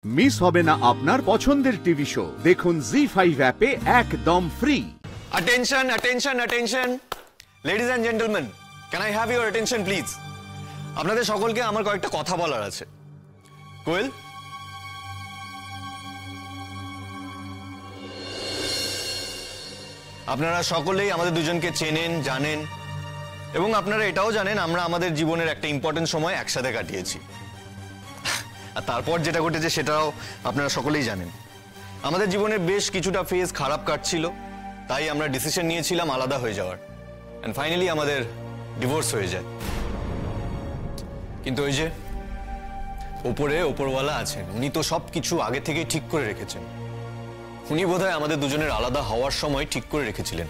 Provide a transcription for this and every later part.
Miss হবে না আপনার পছন্দের টিভি শো। দেখুন জি5 অ্যাপে একদম free. Attention, attention, attention. Ladies and gentlemen, can I have your attention please? আপনাদের সকলকে আমার কয়েকটা কথা বলার আছে। কোয়েল, আপনারা সকলেই আমাদের দুজনকে চেনেন, জানেন এবং আপনারা এটাও জানেন আমরা আমাদের জীবনের একটা ইম্পর্টেন্ট সময় একসাথে কাটিয়েছি। আর তারপর যেটা ঘটেছে সেটাও আপনারা সকলেই জানেন। আমাদের জীবনের বেশ কিছুটা ফেজ খারাপ কাটছিল, তাই আমরা ডিসিশন নিয়েছিলাম আলাদা হয়ে যাওয়ার। অ্যান্ড ফাইনালি আমাদের ডিভোর্স হয়ে যায়। কিন্তু ওই যে ওপরওয়ালা আছেন, উনি তো সব কিছু আগে থেকেই ঠিক করে রেখেছেন। উনি বোধহয় আমাদের দুজনের আলাদা হওয়ার সময় ঠিক করে রেখেছিলেন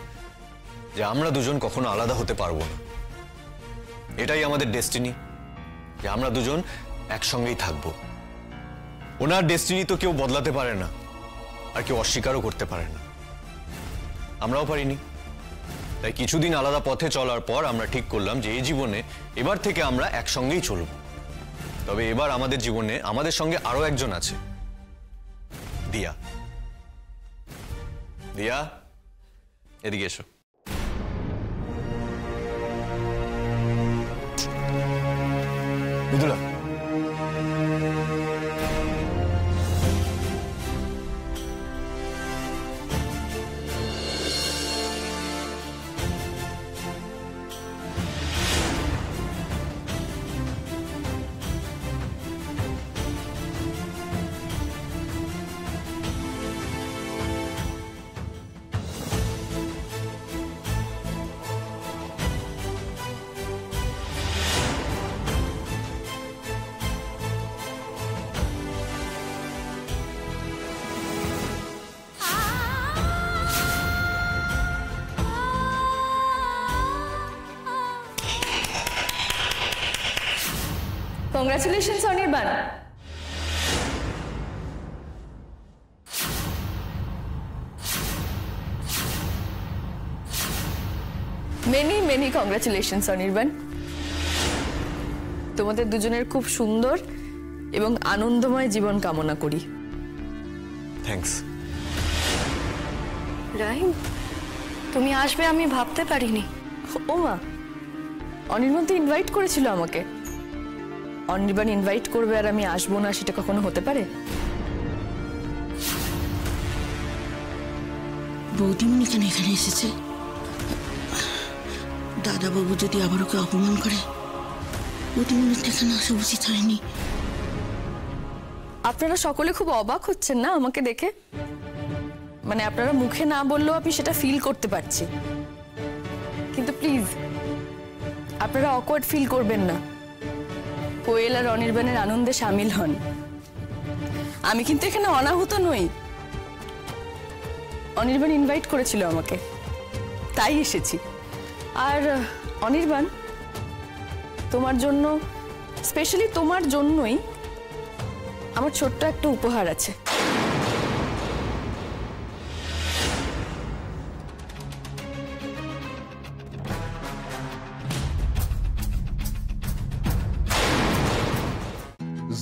যে আমরা দুজন কখনো আলাদা হতে পারবো না। এটাই আমাদের ডেস্টিনি, যে আমরা দুজন একসঙ্গেই থাকবো। ওনার ডেস্টিনি তো কেউ বদলাতে পারে না, আর কেউ অস্বীকারও করতে পারে না। আমরাও পারিনি। তাই কিছুদিন আলাদা পথে চলার পর আমরা ঠিক করলাম যে এই জীবনে এবার থেকে আমরা একসঙ্গেই চলব। তবে এবার আমাদের জীবনে আমাদের সঙ্গে আরো একজন আছে, দিয়া। দিয়া, এদিকে এসো। Mridula, Congratulations on your bun. Many congratulations on your bun. তোমাদের দুজনের খুব সুন্দর এবং আনন্দময় জীবন কামনা করি। থ্যাঙ্কস। রাহিম, তুমি আসবে আমি ভাবতে পারিনি। ও মা, অনির্বাণ তো ইনভাইট করেছিল আমাকে। অনির্বাণ ইনভাইট করবে আর আমি আসবো না, সেটা কখনো হতে পারে? বৌদিমণি কেন এখানে এসেছে? দাদাবাবু যদি আবার ওকে অপমান করে, বৌদিমণির এখানে আসা উচিত হয়নি। আপনারা সকলে খুব অবাক হচ্ছেন না আমাকে দেখে? মানে আপনারা মুখে না বললেও আমি সেটা ফিল করতে পারছি। কিন্তু প্লিজ আপনারা অকওয়ার্ড ফিল করবেন না। কোয়েল আর অনির্বাণের আনন্দে সামিল হন। আমি কিন্তু এখানে অনাহুত নই। অনির্বাণ ইনভাইট করেছিল আমাকে, তাই এসেছি। আর অনির্বাণ, তোমার জন্য, স্পেশালি তোমার জন্যই আমার ছোট্ট একটা উপহার আছে।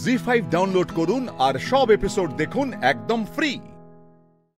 জি5 ডাউনলোড করুন আর সব এপিসোড দেখুন একদম ফ্রি।